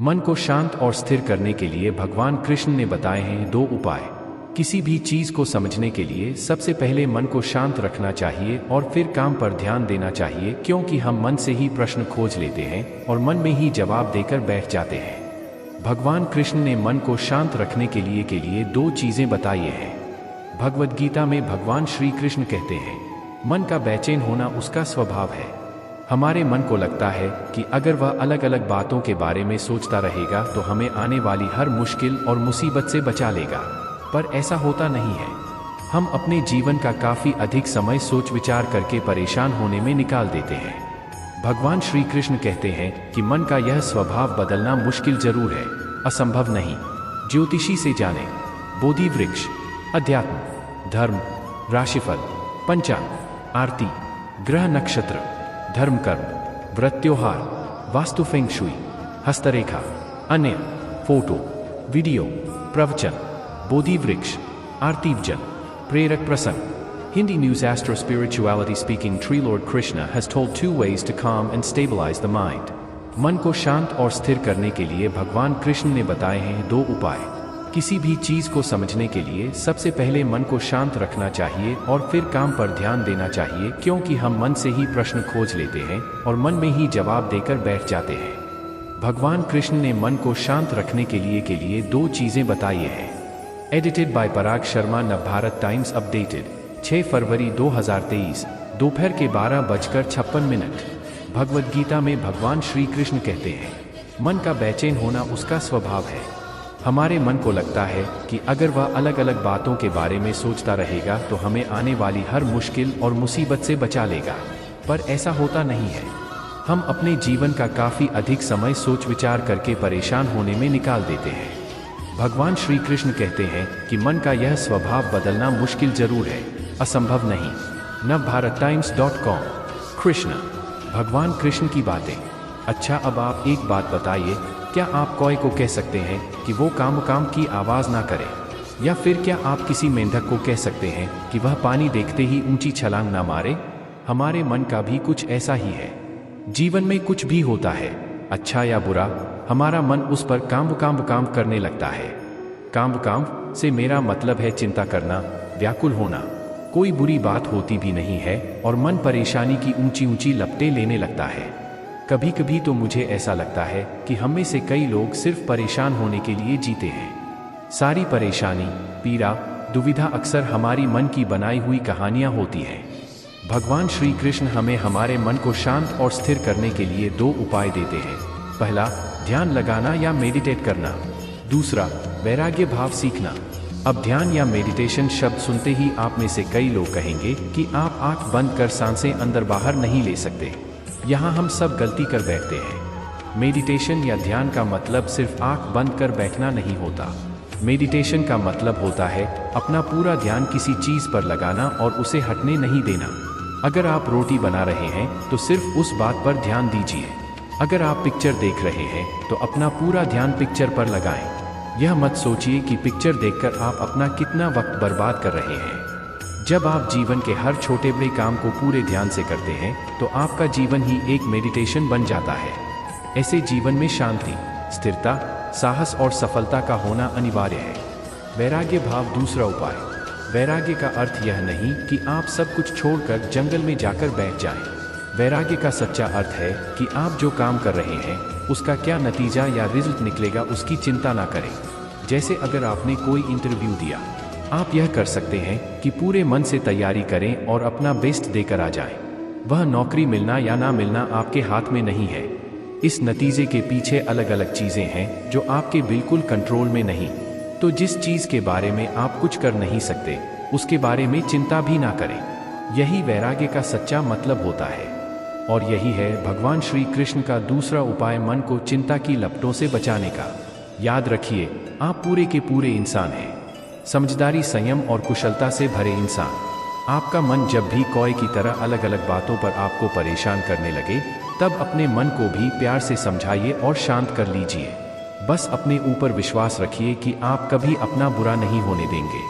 मन को शांत और स्थिर करने के लिए भगवान कृष्ण ने बताए हैं 2 उपाय। किसी भी चीज को समझने के लिए सबसे पहले मन को शांत रखना चाहिए और फिर काम पर ध्यान देना चाहिए, क्योंकि हम मन से ही प्रश्न खोज लेते हैं और मन में ही जवाब देकर बैठ जाते हैं। भगवान कृष्ण ने मन को शांत रखने के लिए 2 चीजें बताई हैं। भगवद गीता में भगवान श्री कृष्ण कहते हैं, मन का बेचैन होना उसका स्वभाव है। हमारे मन को लगता है कि अगर वह अलग अलग बातों के बारे में सोचता रहेगा तो हमें आने वाली हर मुश्किल और मुसीबत से बचा लेगा, पर ऐसा होता नहीं है। हम अपने जीवन का काफी अधिक समय सोच विचार करके परेशान होने में निकाल देते हैं। भगवान श्री कृष्ण कहते हैं कि मन का यह स्वभाव बदलना मुश्किल जरूर है, असंभव नहीं। ज्योतिषी से जाने, बोधि वृक्ष, अध्यात्म, धर्म, राशिफल, पंचांग, आरती, ग्रह नक्षत्र, धर्म कर्म, व्रत त्योहार, वास्तु फेंग शुई, हस्तरेखा, अन्य, फोटो, वीडियो, प्रवचन, बोधि वृक्ष, आरतीवजन, प्रेरक प्रसंग। Hindi News Astro Spirituality Speaking Tree Lord Krishna has told 2 ways to calm and stabilize the mind. मन को शांत और स्थिर करने के लिए भगवान कृष्ण ने बताए हैं 2 उपाय। किसी भी चीज को समझने के लिए सबसे पहले मन को शांत रखना चाहिए और फिर काम पर ध्यान देना चाहिए, क्योंकि हम मन से ही प्रश्न खोज लेते हैं और मन में ही जवाब देकर बैठ जाते हैं। भगवान कृष्ण ने मन को शांत रखने के लिए 2 चीजें बताई हैं। Edited by Parag Sharma, Navbharat times updated 6 फरवरी 2023, दोपहर के 12:56। भगवद गीता में भगवान श्री कृष्ण कहते हैं, मन का बेचैन होना उसका स्वभाव है। हमारे मन को लगता है कि अगर वह अलग अलग बातों के बारे में सोचता रहेगा तो हमें आने वाली हर मुश्किल और मुसीबत से बचा लेगा, पर ऐसा होता नहीं है। हम अपने जीवन का काफी अधिक समय सोच विचार करके परेशान होने में निकाल देते हैं। भगवान श्री कृष्ण कहते हैं कि मन का यह स्वभाव बदलना मुश्किल जरूर है, असंभव नहीं। navbharattimes.com। कृष्ण, भगवान कृष्ण की बातें। अच्छा, अब आप एक बात बताइए, क्या आप कौए को कह सकते हैं कि वो काम की आवाज ना करे? या फिर क्या आप किसी मेंढक को कह सकते हैं कि वह पानी देखते ही ऊंची छलांग ना मारे? हमारे मन का भी कुछ ऐसा ही है। जीवन में कुछ भी होता है, अच्छा या बुरा, हमारा मन उस पर काम करने लगता है। काम से मेरा मतलब है चिंता करना, व्याकुल होना। कोई बुरी बात होती भी नहीं है और मन परेशानी की ऊंची लपटें लेने लगता है। कभी कभी तो मुझे ऐसा लगता है कि हम में से कई लोग सिर्फ परेशान होने के लिए जीते हैं। सारी परेशानी, पीड़ा, दुविधा अक्सर हमारी मन की बनाई हुई कहानियां होती हैं। भगवान श्री कृष्ण हमें हमारे मन को शांत और स्थिर करने के लिए 2 उपाय देते हैं। पहला, ध्यान लगाना या मेडिटेट करना। दूसरा, वैराग्य भाव सीखना। अब ध्यान या मेडिटेशन शब्द सुनते ही आप में से कई लोग कहेंगे कि आप आंख बंद कर सांसें अंदर बाहर नहीं ले सकते। यहाँ हम सब गलती कर बैठते हैं। मेडिटेशन या ध्यान का मतलब सिर्फ आंख बंद कर बैठना नहीं होता। मेडिटेशन का मतलब होता है अपना पूरा ध्यान किसी चीज पर लगाना और उसे हटने नहीं देना। अगर आप रोटी बना रहे हैं तो सिर्फ उस बात पर ध्यान दीजिए। अगर आप पिक्चर देख रहे हैं तो अपना पूरा ध्यान पिक्चर पर लगाएं। यह मत सोचिए कि पिक्चर देखकर आप अपना कितना वक्त बर्बाद कर रहे हैं। जब आप जीवन के हर छोटे बड़े काम को पूरे ध्यान से करते हैं तो आपका जीवन ही एक मेडिटेशन बन जाता है। ऐसे जीवन में शांति, स्थिरता, साहस और सफलता का होना अनिवार्य है। वैराग्य भाव दूसरा उपाय। वैराग्य का अर्थ यह नहीं कि आप सब कुछ छोड़कर जंगल में जाकर बैठ जाएं। वैराग्य का सच्चा अर्थ है कि आप जो काम कर रहे हैं उसका क्या नतीजा या रिजल्ट निकलेगा उसकी चिंता ना करें। जैसे अगर आपने कोई इंटरव्यू दिया, आप यह कर सकते हैं कि पूरे मन से तैयारी करें और अपना बेस्ट देकर आ जाएं। वह नौकरी मिलना या ना मिलना आपके हाथ में नहीं है। इस नतीजे के पीछे अलग अलग चीजें हैं जो आपके बिल्कुल कंट्रोल में नहीं। तो जिस चीज के बारे में आप कुछ कर नहीं सकते उसके बारे में चिंता भी ना करें। यही वैराग्य का सच्चा मतलब होता है। और यही है भगवान श्री कृष्ण का दूसरा उपाय, मन को चिंता की लपटों से बचाने का। याद रखिए, आप पूरे के पूरे इंसान हैं। समझदारी, संयम और कुशलता से भरे इंसान। आपका मन जब भी कौए की तरह अलग अलग बातों पर आपको परेशान करने लगे, तब अपने मन को भी प्यार से समझाइए और शांत कर लीजिए। बस अपने ऊपर विश्वास रखिए कि आप कभी अपना बुरा नहीं होने देंगे।